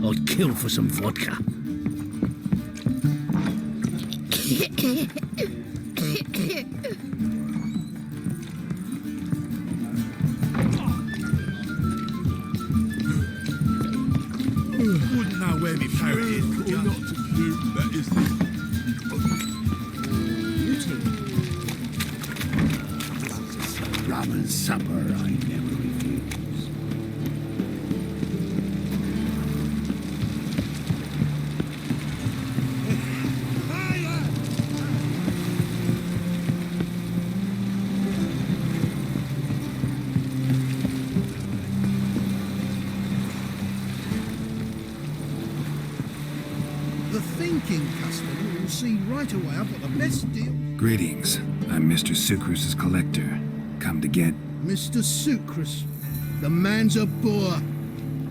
I'd kill for some vodka. Wouldn't know where me parrot is, could ya? Not to do, that is the... Rum and supper I never refuse. The thinking customer will see right away I've got the best deal. Greetings. I'm Mr. Sucrus's collector. Come to get... Mr. Sucrus, the man's a boor.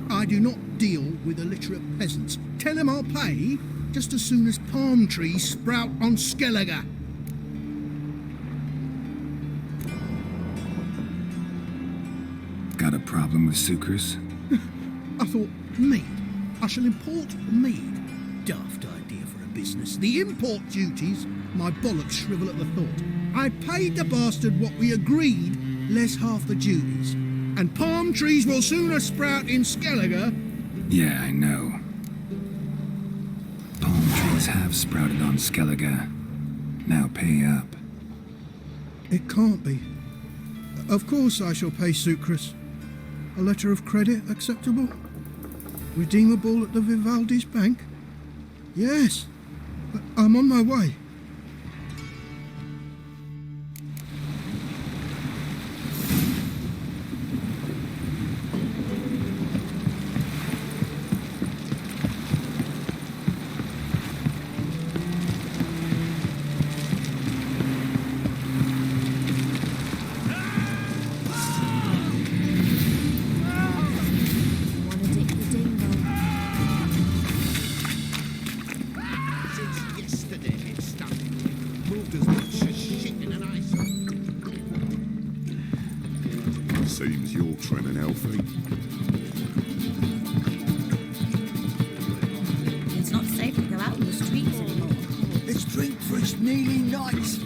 I do not deal with illiterate peasants. Tell him I'll pay just as soon as palm trees sprout on Skellige. Got a problem with Sucrus? I thought, mead. I shall import mead. Daft idea for a business. The import duties, my bollocks shrivel at the thought. I paid the bastard what we agreed, less half the duties. And palm trees will sooner sprout in Skellige. Yeah, I know. Palm trees have sprouted on Skellige. Now pay up. It can't be. Of course I shall pay Sucrus. A letter of credit acceptable? Redeemable at the Vivaldi's bank? Yes. I'm on my way. Seems you're trimming Alfie. It's not safe to go out in the streets anymore. It's drink for its nearly night.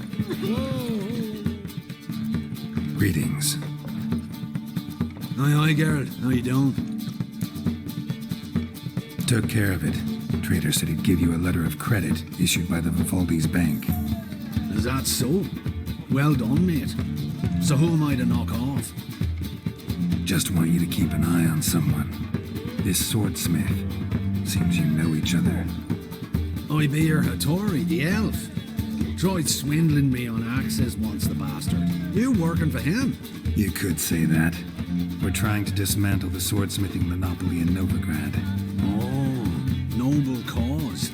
Greetings. Aye, aye, Geralt. How you doing? Took care of it. Trader said he'd give you a letter of credit issued by the Vivaldi's bank. Is that so? Well done, mate. So who am I to knock off? Just want you to keep an eye on someone. This swordsmith. Seems you know each other. I be your Hattori, the elf. Tried swindling me on access once, the bastard. You working for him? You could say that. We're trying to dismantle the swordsmithing monopoly in Novigrad. Oh, noble cause.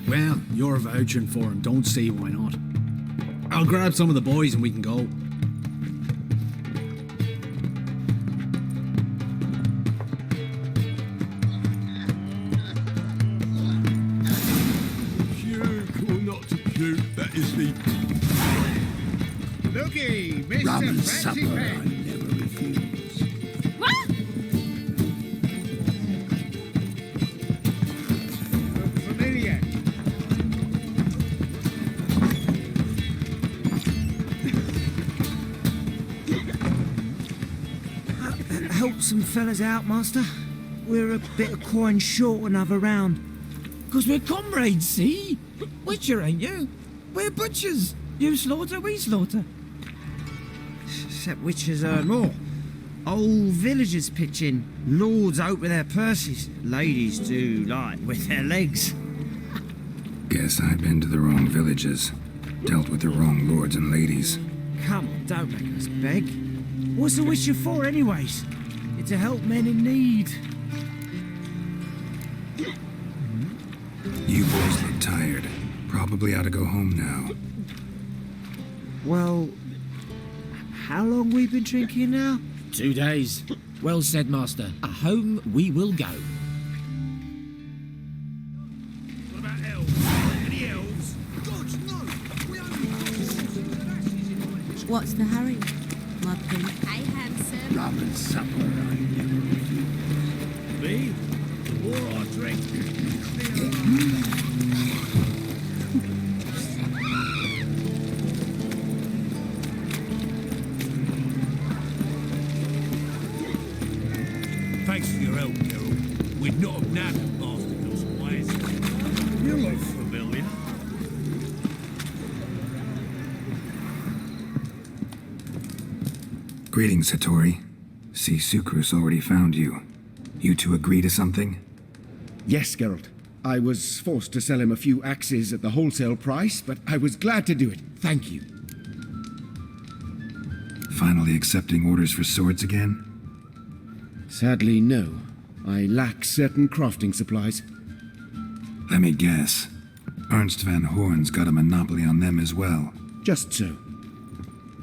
Well, you're vouching for him. Don't see why not. I'll grab some of the boys and we can go. Puke or not to puke, that is the... Looky, Mr. Rum and Fancy supper I Pants. never refuse. What? Look familiar. Help some fellas out, master. We're a bit of coin short another round. 'Cause we're comrades, see? Witcher, ain't you? We're butchers. You slaughter, we slaughter. Except witchers earn more. Old villagers pitch in. Lords out with their purses. Ladies do like with their legs. Guess I've been to the wrong villages. Dealt with the wrong lords and ladies. Come on, don't make us beg. What's a witcher for, anyways? It's to help men in need. You boys look tired. Probably ought to go home now. Well, how long we been drinking now? 2 days. Well said, master. Home we will go. What about elves? Any elves? God, no! We only got What's the hurry, my prince? I have, sir. Rum and supper I never refuse. Me? War Thanks for your help, Geralt. We'd not have nabbed the bastard otherwise. You look familiar. Greetings, Hattori. See, Sukrus already found you. You two agree to something? Yes, Geralt. I was forced to sell him a few axes at the wholesale price, but I was glad to do it. Thank you. Finally accepting orders for swords again? Sadly, no. I lack certain crafting supplies. Let me guess. Ernst van Horn's got a monopoly on them as well. Just so.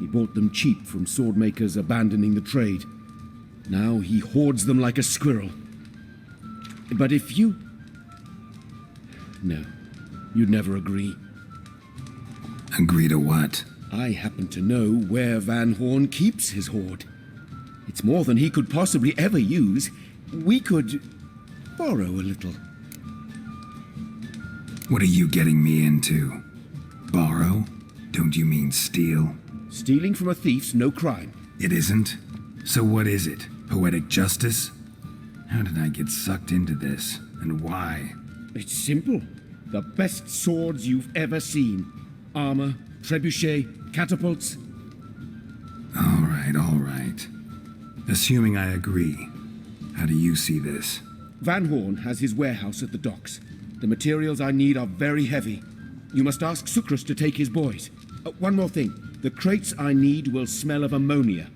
He bought them cheap from sword makers abandoning the trade. Now he hoards them like a squirrel. But if you... No, you'd never agree. Agree to what? I happen to know where Van Horn keeps his hoard. It's more than he could possibly ever use. We could borrow a little. What are you getting me into? Borrow? Don't you mean steal? Stealing from a thief's no crime. It isn't? So what is it? Poetic justice? How did I get sucked into this? And why? It's simple. The best swords you've ever seen. Armor, trebuchet, catapults. All right. Assuming I agree, how do you see this? Van Horn has his warehouse at the docks. The materials I need are very heavy. You must ask Sukrus to take his boys. One more thing. The crates I need will smell of ammonia.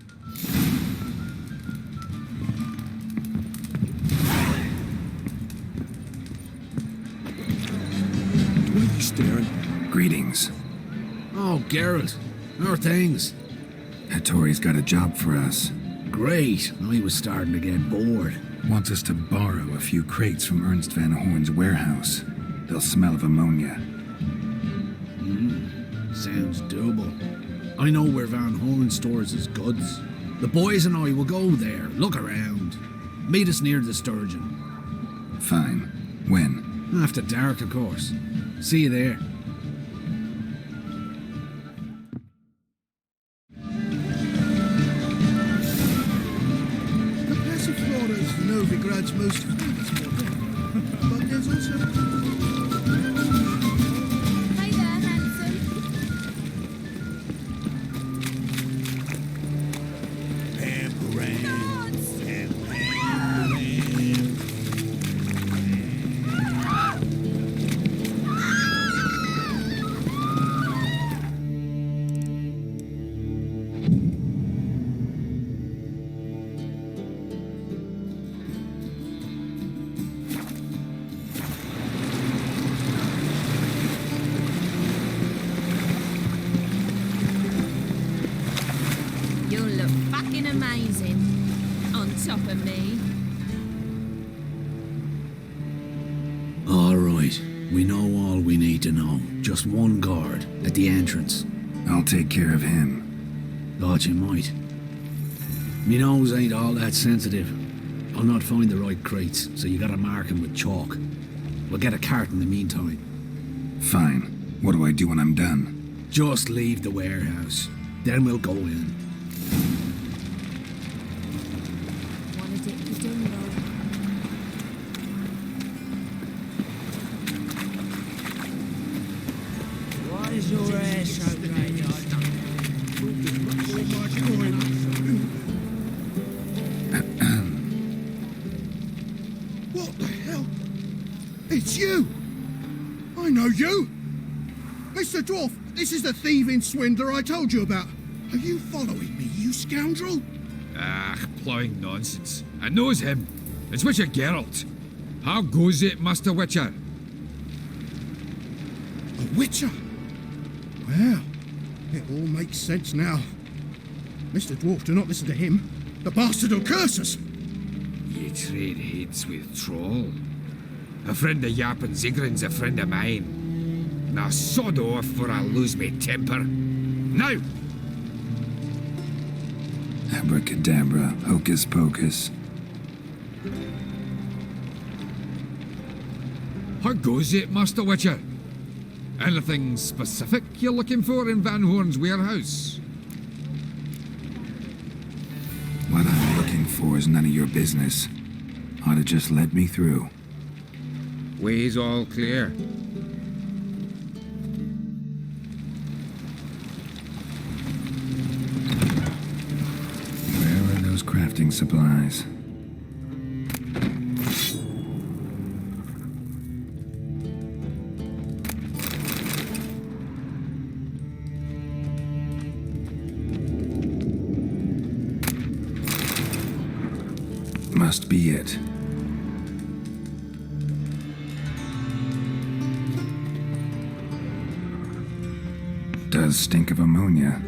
What are you staring? Greetings. Oh, Geralt. How are things? Hattori's got a job for us. Great. I was starting to get bored. Wants us to borrow a few crates from Ernst van Horn's warehouse. They'll smell of ammonia. Sounds doable. I know where Van Horn stores his goods. The boys and I will go there, look around. Meet us near the Sturgeon. Fine. When? After dark, of course. See you there. The Passiflora is Novigrad's most famous model. But there's also... Hey there, handsome. You'll look fucking amazing on top of me. All right. We know all we need to know. Just one guard at the entrance. I'll take care of him. Thought you might. Me nose ain't all that sensitive. I'll not find the right crates, so you gotta mark 'em with chalk. We'll get a cart in the meantime. Fine. What do I do when I'm done? Just leave the warehouse. Then we'll go in. Wanna dip the dingo. Why is your hair so grey? What the hell? It's you! I know you! Mr. Dwarf, this is the thieving swindler I told you about. Are you following me, you scoundrel? Ah, ploughing nonsense. I knows him. It's Witcher Geralt. How goes it, Master Witcher? A witcher? Well, it all makes sense now. Mr. Dwarf, do not listen to him. The bastard will curse us. Ye trade heads with Troll. A friend of Yap and Zigrin's a friend of mine. Now sod off or I'll lose me temper. Now! Abracadabra, hocus pocus. How goes it, Master Witcher? Anything specific you're looking for in Van Horn's warehouse? What I'm looking for is none of your business. Ought to just let me through. Way's all clear. Where are those crafting supplies? Must be it. Does stink of ammonia.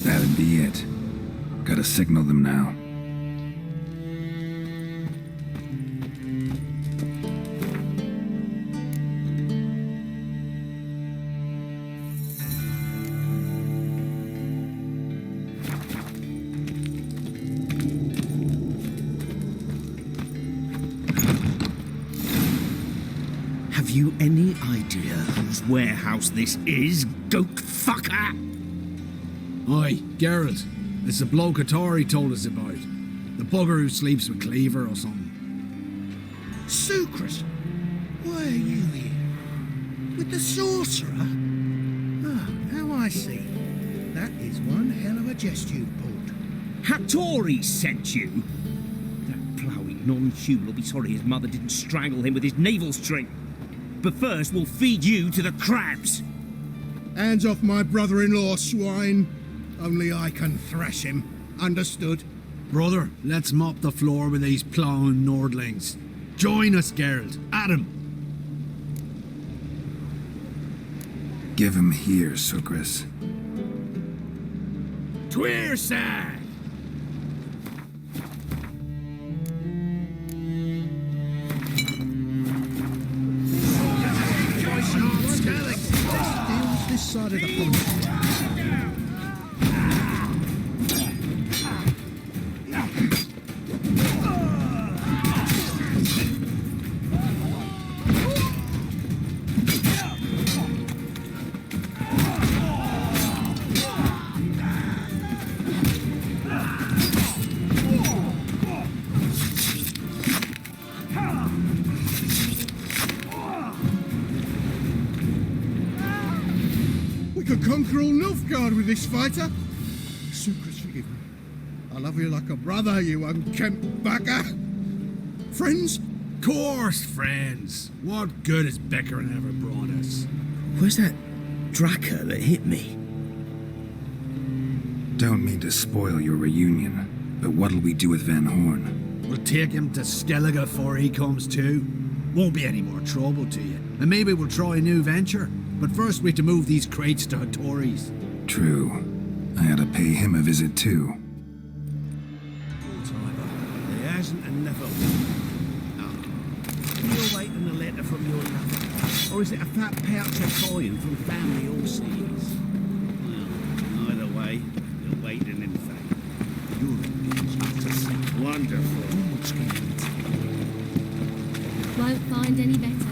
That'd be it. Gotta signal them now. Have you any idea whose warehouse this is, goat fucker? Aye, Geralt. It's the bloke Atari told us about. The bugger who sleeps with Cleaver or something. Sucrus, why are you here? With the sorcerer? Ah, now I see. That is one hell of a jest you've pulled. Hattori sent you? That ploughing non-human will be sorry his mother didn't strangle him with his navel string. But first, we'll feed you to the crabs. Hands off my brother-in-law, swine. Only I can thrash him. Understood? Brother, let's mop the floor with these plowing Nordlings. Join us, Geralt. Adam. Give him here, Sucrus. Tweerside! This side of the pond. We could conquer all Nilfgaard with this fighter. Sucrus, forgive me. I love you like a brother, you unkempt bugger. Friends? Course, friends. What good has Beckering ever brought us? Where's that Draka that hit me? Don't mean to spoil your reunion, but what'll we do with Van Horn? We'll take him to Skellige before he comes too. Won't be any more trouble to you. And maybe we'll try a new venture. But first we have to move these crates to Hattori's. True. I ought to pay him a visit too. There hasn't and never will. You're waiting a letter from your lover. Or is it a fat pouch of coin from family overseas? Well, either way, you're waiting in fact. You're wonderful. Won't find any better.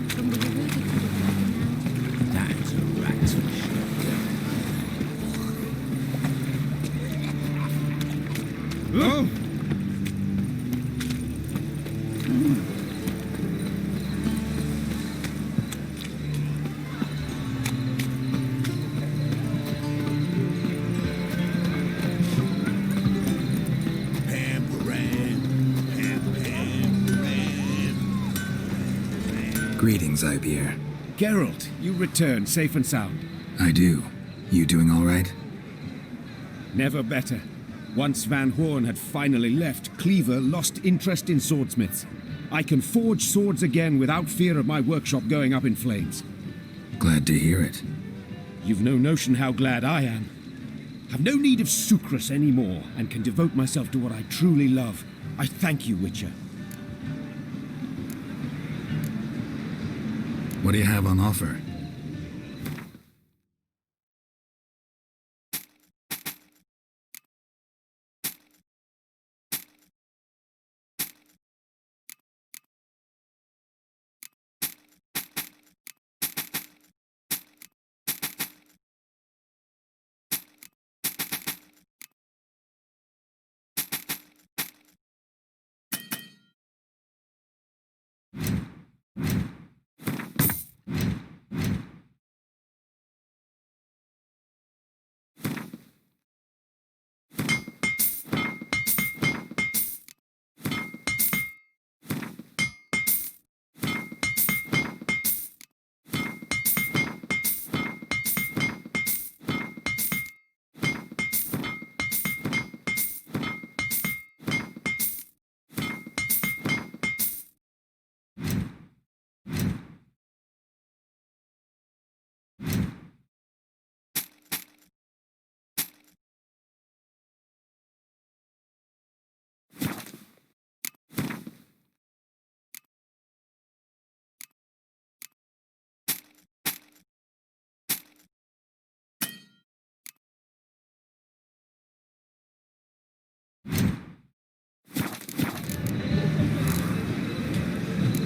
From the Garuda to the Broken Mountain. That's a rat's Oh! Greetings, Ibeer. Geralt, you return safe and sound. I do. You doing all right? Never better. Once Van Horn had finally left, Cleaver lost interest in swordsmiths. I can forge swords again without fear of my workshop going up in flames. Glad to hear it. You've no notion how glad I am. Have no need of Sucrus anymore, and can devote myself to what I truly love. I thank you, Witcher. What do you have on offer?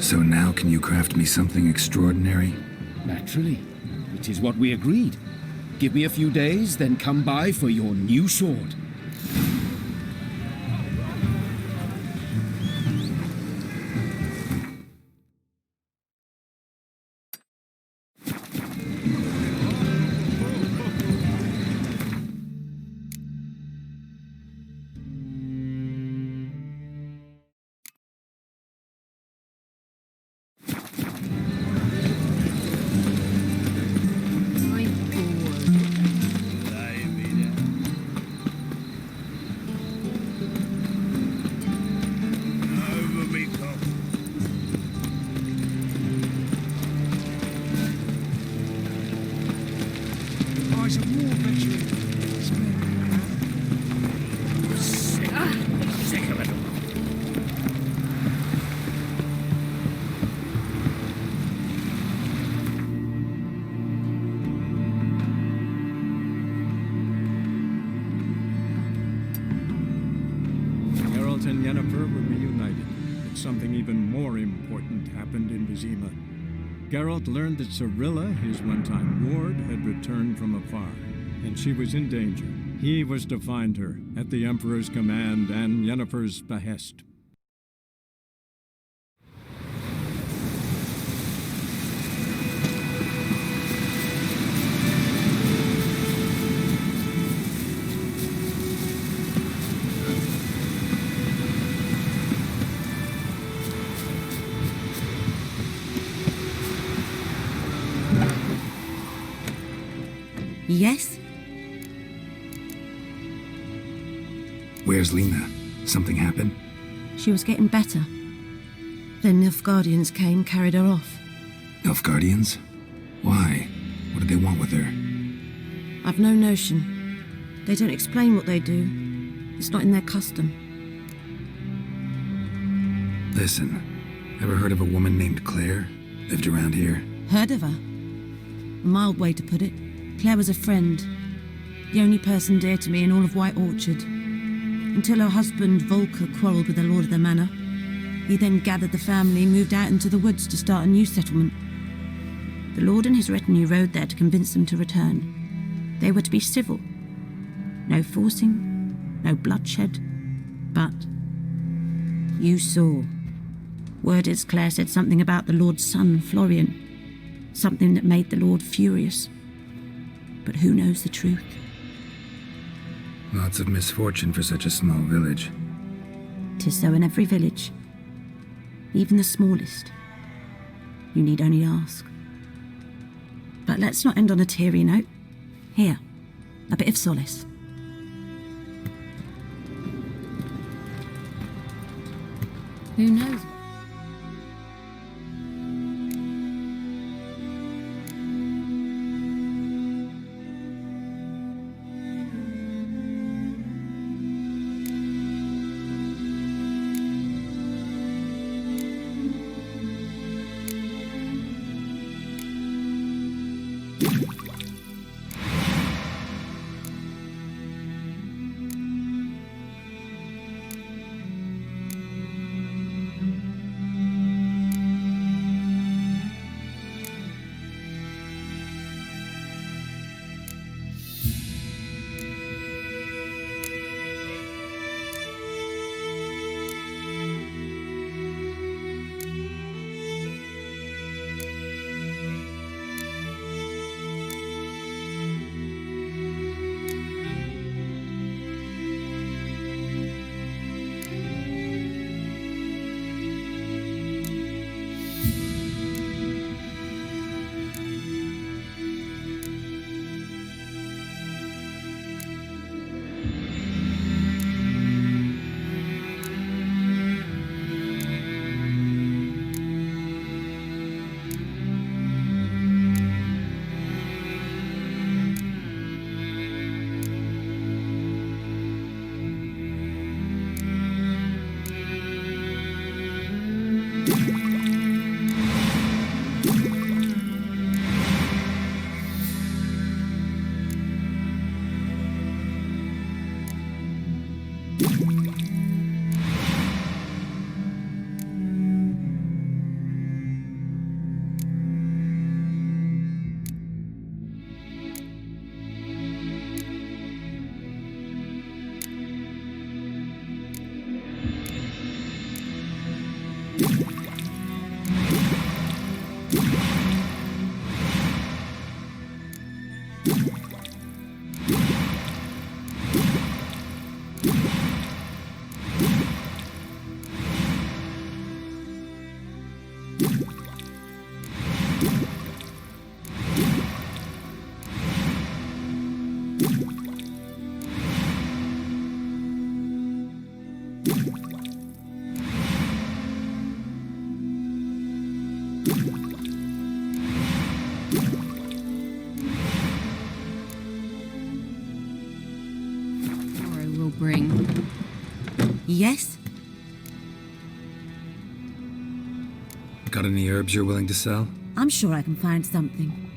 So now can you craft me something extraordinary? Naturally. It is what we agreed. Give me a few days, then come by for your new sword. Over me, cop. I some more veteran. Sick of it. Geralt and Yennefer were reunited, but something even more important happened in Vizima. Geralt learned that Cirilla, his one-time ward, had returned from afar, and she was in danger. He was to find her, at the Emperor's command and Yennefer's behest. Yes? Where's Lena? Something happened? She was getting better. Then Nilfgaardians came, carried her off. Nilfgaardians? Why? What did they want with her? I've no notion. They don't explain what they do. It's not in their custom. Listen, ever heard of a woman named Claire? Lived around here? Heard of her? A mild way to put it. Claire was a friend. The only person dear to me in all of White Orchard. Until her husband, Volker, quarrelled with the lord of the manor. He then gathered the family, moved out into the woods to start a new settlement. The lord and his retinue rode there to convince them to return. They were to be civil. No forcing, no bloodshed. But you saw. Word is Claire said something about the lord's son, Florian. Something that made the lord furious. But who knows the truth? Lots of misfortune for such a small village. 'Tis so in every village. Even the smallest. You need only ask. But let's not end on a teary note. Here, a bit of solace. Who knows? Tomorrow will bring. Yes? Got any herbs you're willing to sell? I'm sure I can find something.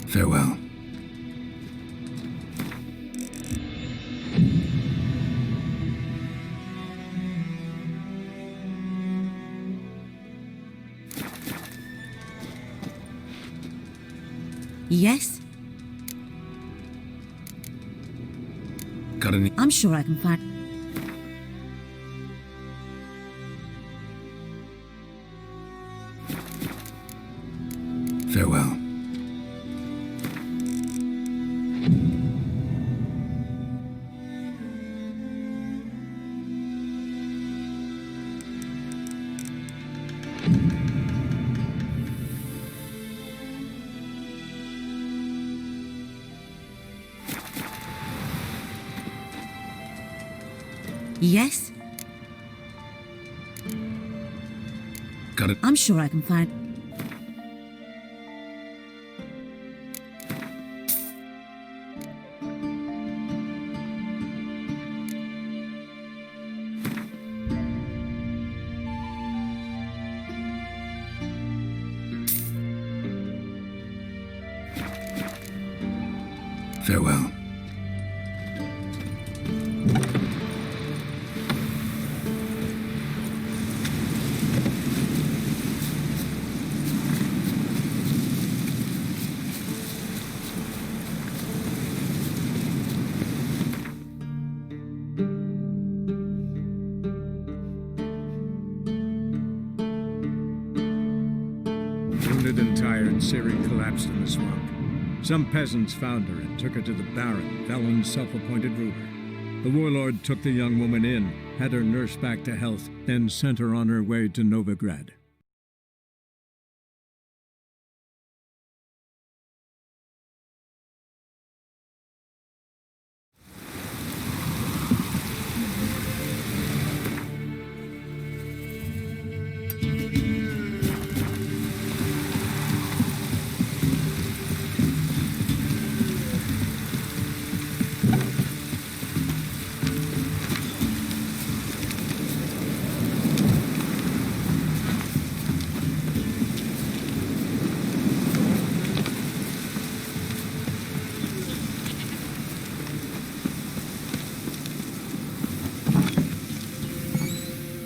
Farewell. Yes? Got any? I'm sure I can find... Farewell. Yes? Got it. I'm sure I can find... Farewell. Wounded and tired, Ciri collapsed in the swamp. Some peasants found her and took her to the Baron, Valen's self-appointed ruler. The warlord took the young woman in, had her nursed back to health, then sent her on her way to Novigrad.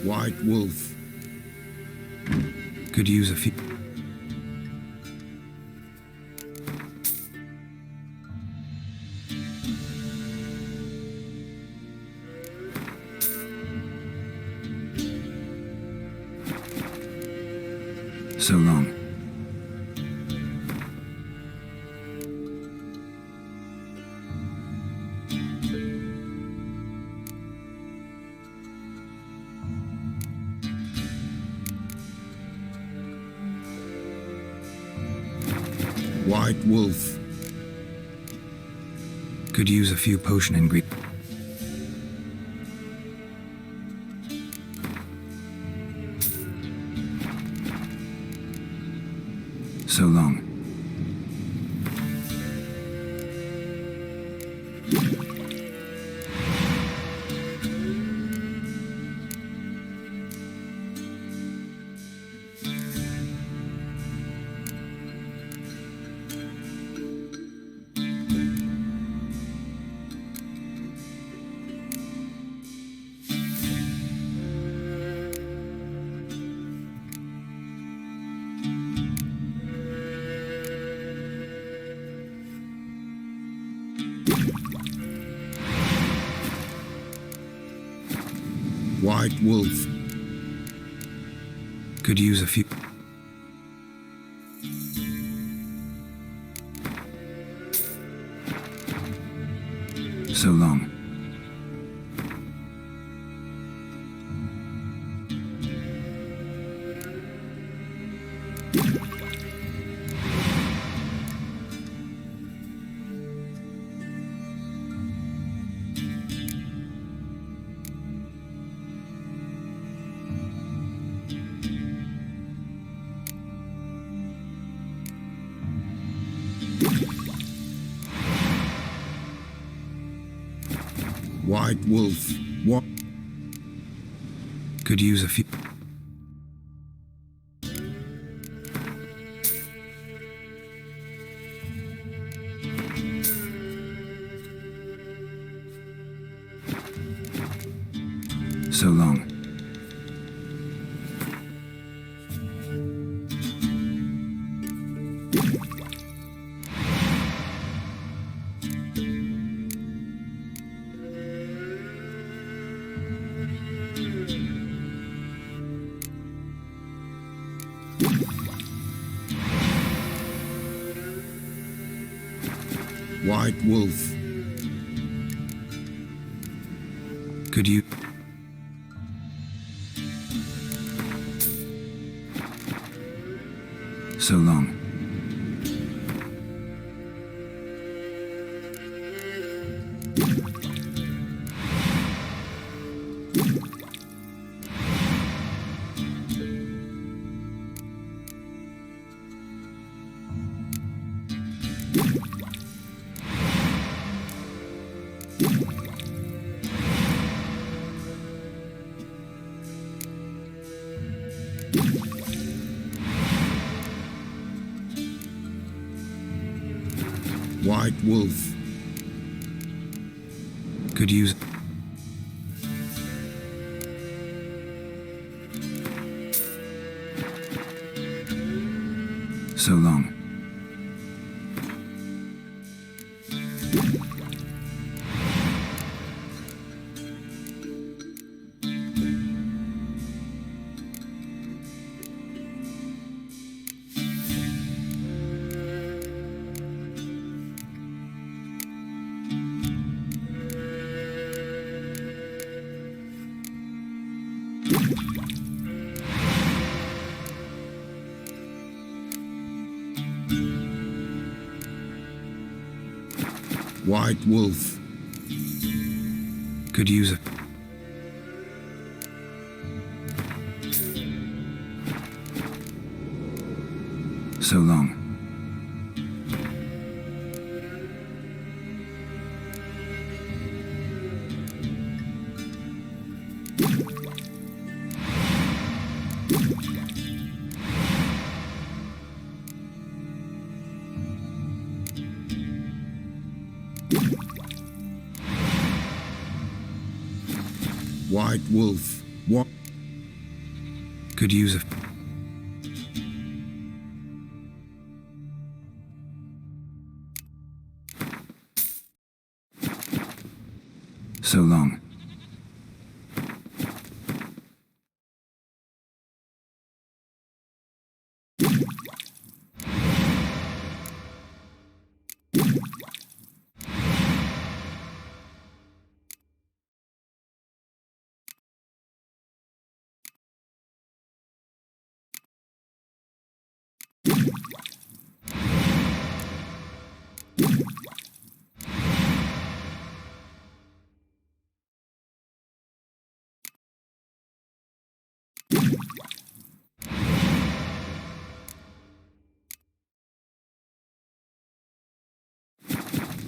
White Wolf. Could use a few. So long. White Wolf. Could use a few potion ingredients. So long. White Wolf. Could use a few. So long. White Wolf. What? Could use a few. So long. White Wolf. Could you... So long. White Wolf. Could use... So long. White Wolf. Could use a... So long. White Wolf. What? Could use a... So long.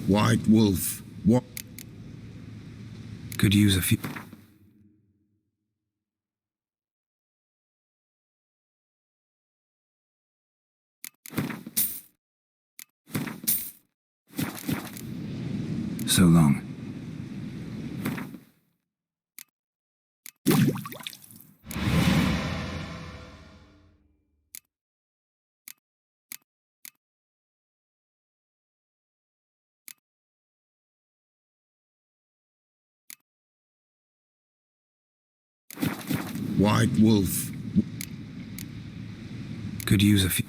White Wolf. What? Could use a few... So long. White Wolf. Could use a few...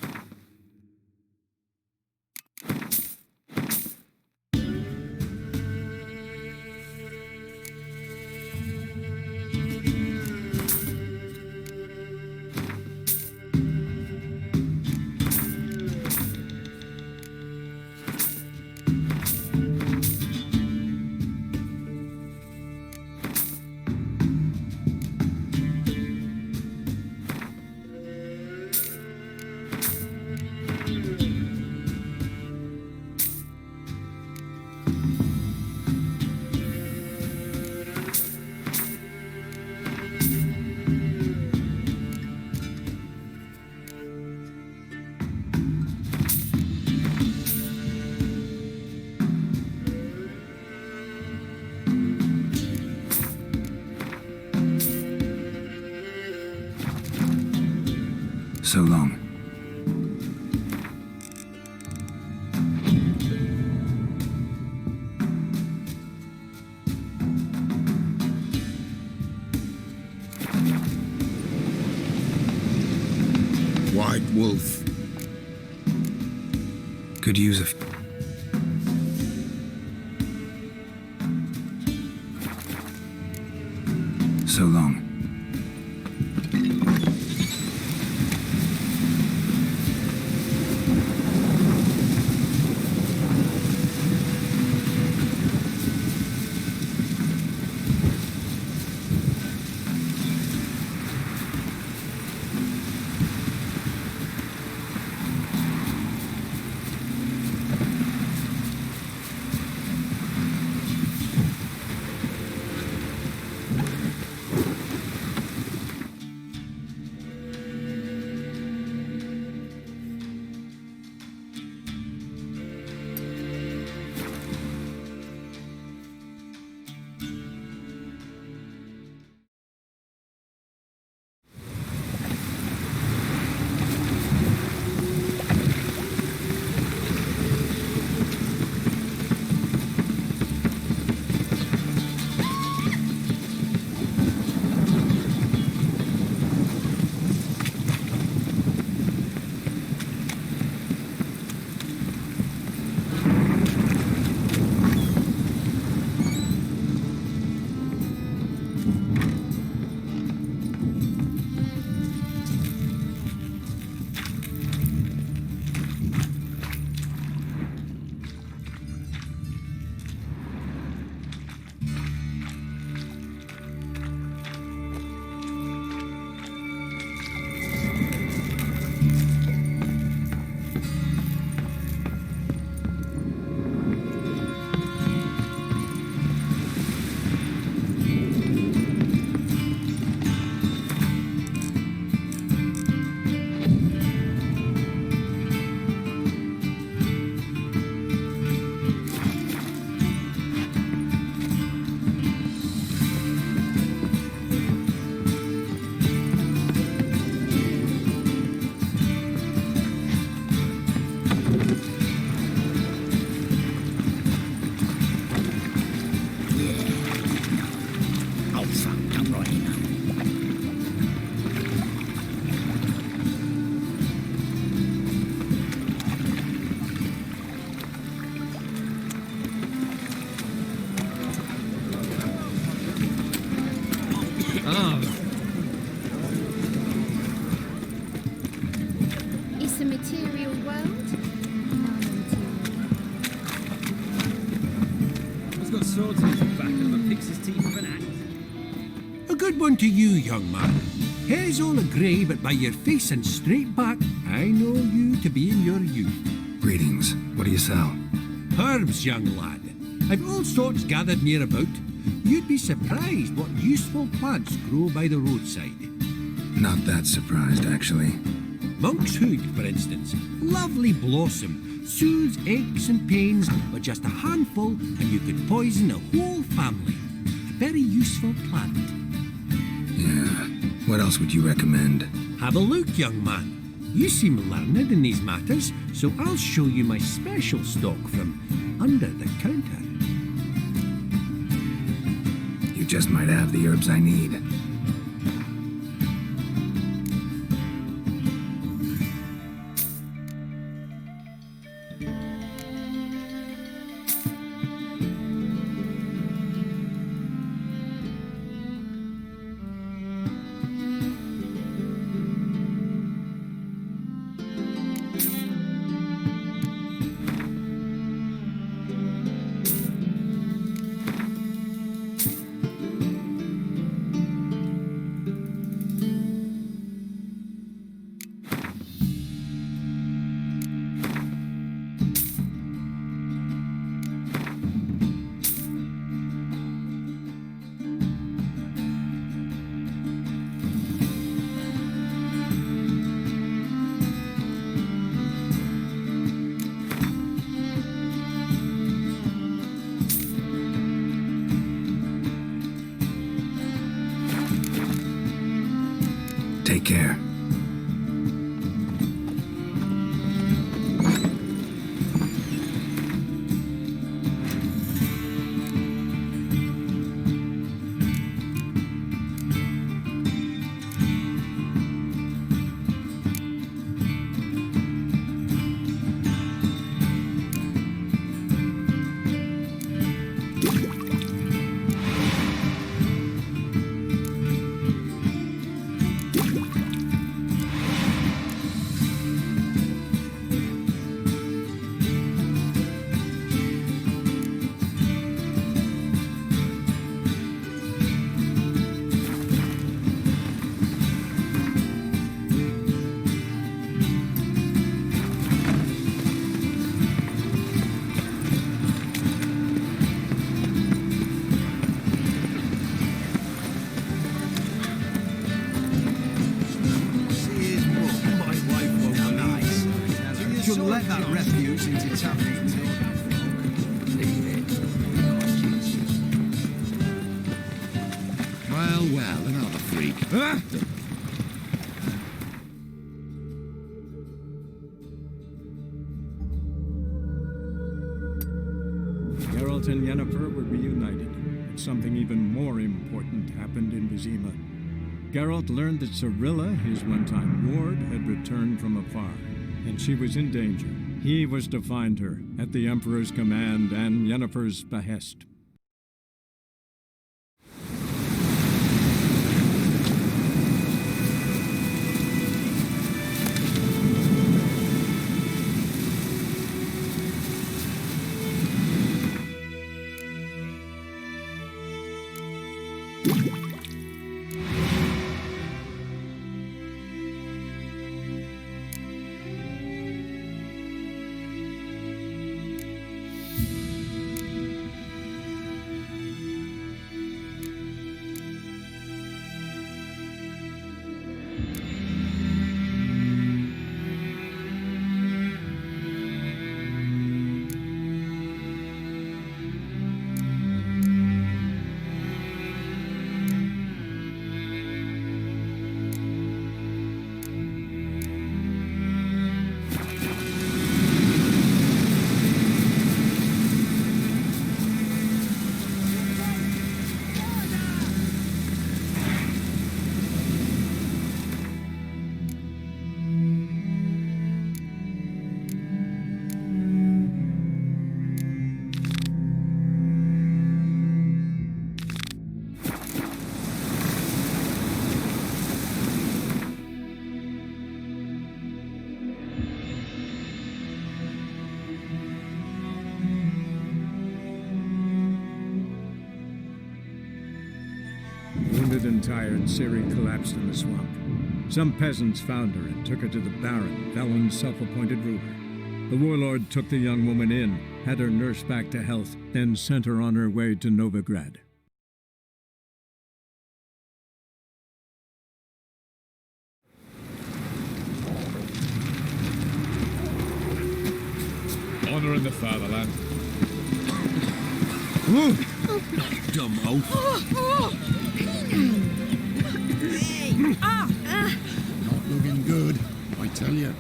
So long. White Wolf. Could use a... so long. It's a material world. He's got swords in his back and picks his teeth with an axe. A good one to you, young man. Hair's all a-grey, but by your face and straight back, I know you to be in your youth. Greetings. What do you sell? Herbs, young lad. I've all sorts gathered near about. You'd be surprised what useful plants grow by the roadside. Not that surprised, actually. Monk's hood, for instance. Lovely blossom. Soothes aches and pains, but just a handful and you could poison a whole family. A very useful plant. Yeah. What else would you recommend? Have a look, young man. You seem learned in these matters, so I'll show you my special stock from under the counter. You just might have the herbs I need. Take care. shouldn't let that refuse into tavern. Well, another freak. Geralt and Yennefer were reunited, but something even more important happened in Vizima. Geralt learned that Cirilla, his one-time ward, had returned from afar, and she was in danger. He was to find her, at the Emperor's command and Yennefer's behest. Wounded and tired, Ciri collapsed in the swamp. Some peasants found her and took her to the Baron, Valen's self-appointed ruler. The warlord took the young woman in, had her nursed back to health, then sent her on her way to Novigrad. Honor in the fatherland. Dumb oaf. Not looking good, I tell you.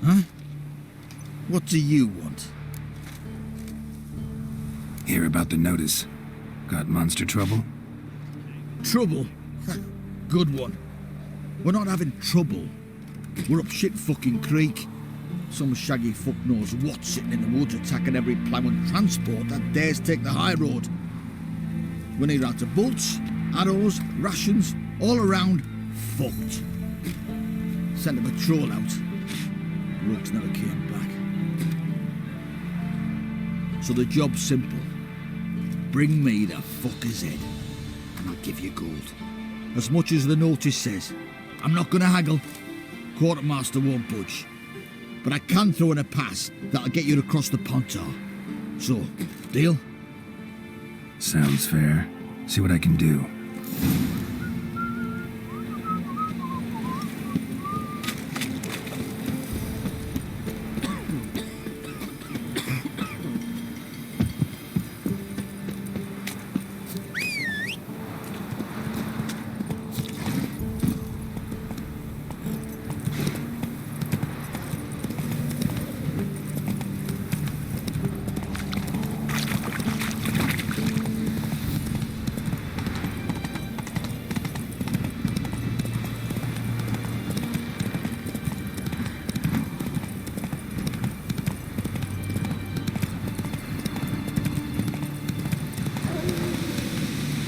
Huh? What do you want? Hear about the notice. Got monster trouble? Trouble? Good one. We're not having trouble. We're up shit fucking creek. Some shaggy fuck knows what sitting in the woods attacking every plough and transport that dares take the high road. We need out of bolts, arrows, rations, all around fucked. Sent a patrol out. Rooks never came back. So the job's simple. Bring me the fucker's head, and I'll give you gold. As much as the notice says. I'm not gonna haggle. Quartermaster won't budge. But I can throw in a pass that'll get you across the Pontar. So, deal? Sounds fair. See what I can do.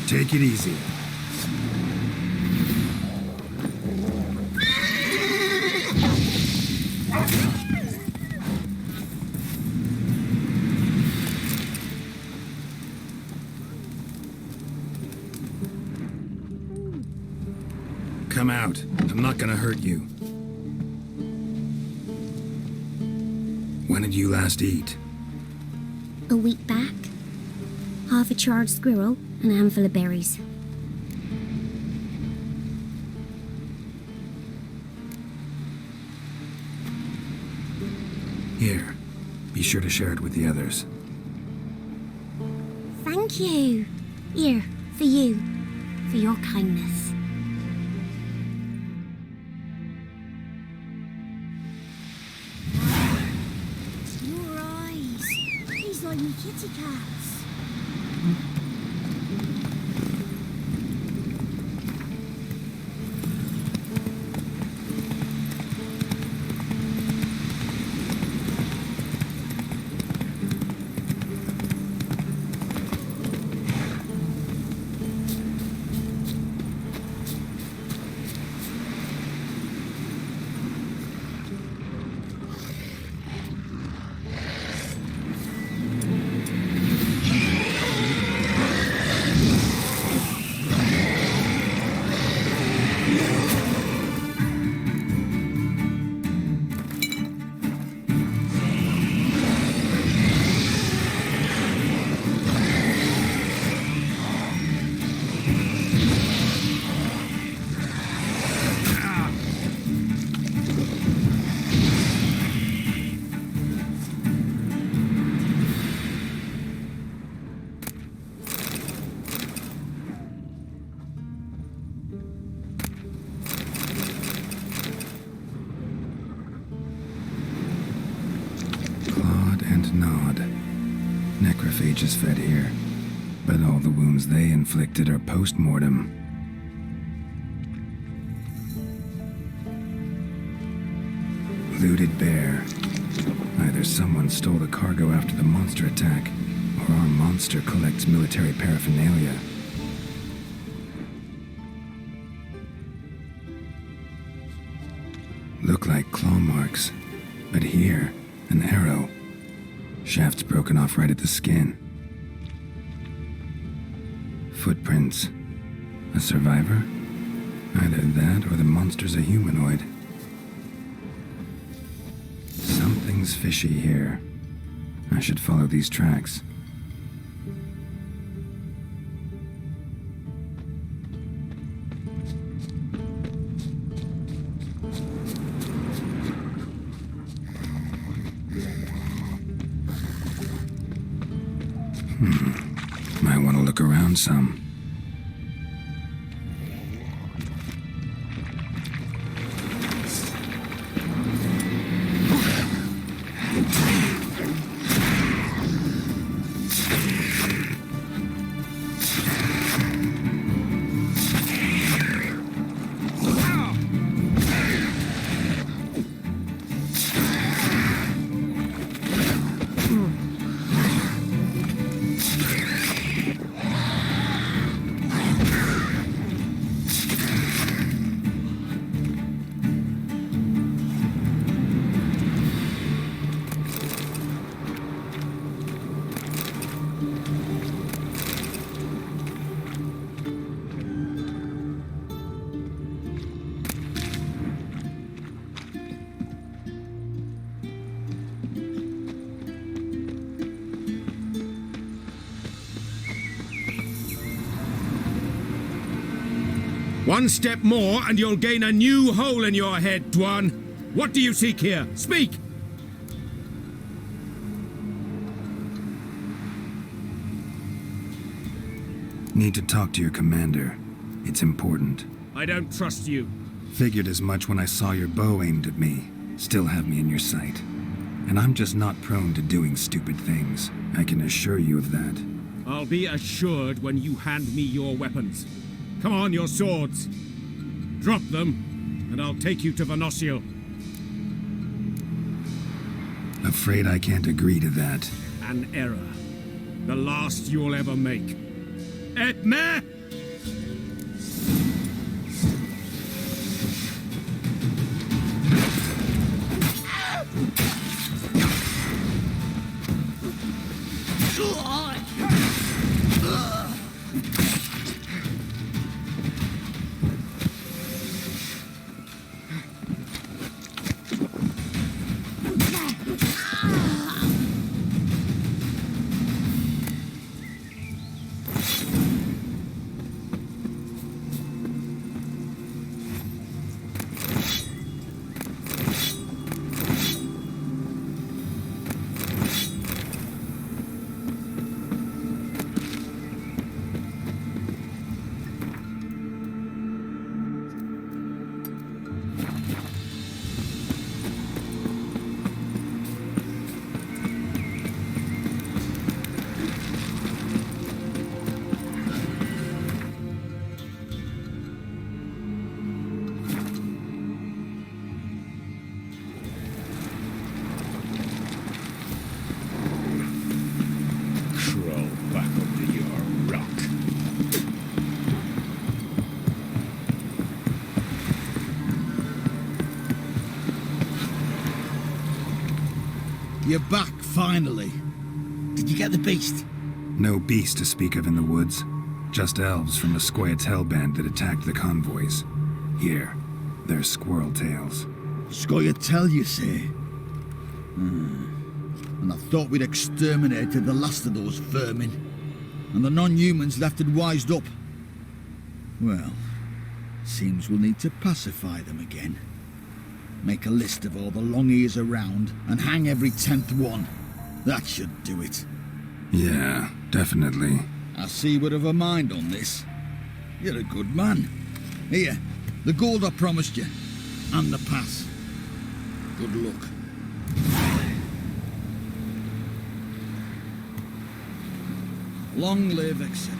Take it easy. Come out. I'm not gonna hurt you. When did you last eat? A week back. Half a charred squirrel and a handful of berries. Here, be sure to share it with the others. Thank you. Here, for you. For your kindness. Your eyes. He's like me kitty cats. Necrophages fed here, but all the wounds they inflicted are post-mortem. Looted bear. Either someone stole the cargo after the monster attack, or our monster collects military paraphernalia. Look like claw marks, but here, an arrow. Shaft's broken off right at the skin. Footprints. A survivor? Either that or the monster's a humanoid. Something's fishy here. I should follow these tracks. Might want to look around some. One step more and you'll gain a new hole in your head, Dwan. What do you seek here? Speak! Need to talk to your commander. It's important. I don't trust you. Figured as much when I saw your bow aimed at me. Still have me in your sight. And I'm just not prone to doing stupid things. I can assure you of that. I'll be assured when you hand me your weapons. Come on, your swords. Drop them, and I'll take you to Venosio. Afraid I can't agree to that. An error. The last you'll ever make. Et me! You're back, finally. Did you get the beast? No beast to speak of in the woods. Just elves from the Squoia't's hellband that attacked the convoys. Here, they're squirrel tails. Squoia tell you say? And I thought we'd exterminated the last of those vermin, and the non-humans left it wised up. Well, seems we'll need to pacify them again. Make a list of all the long ears around and hang every 10th one. That should do it. Yeah, definitely. I see you would have a mind on this. You're a good man. Here, the gold I promised you, and the pass. Good luck. Long live, etc.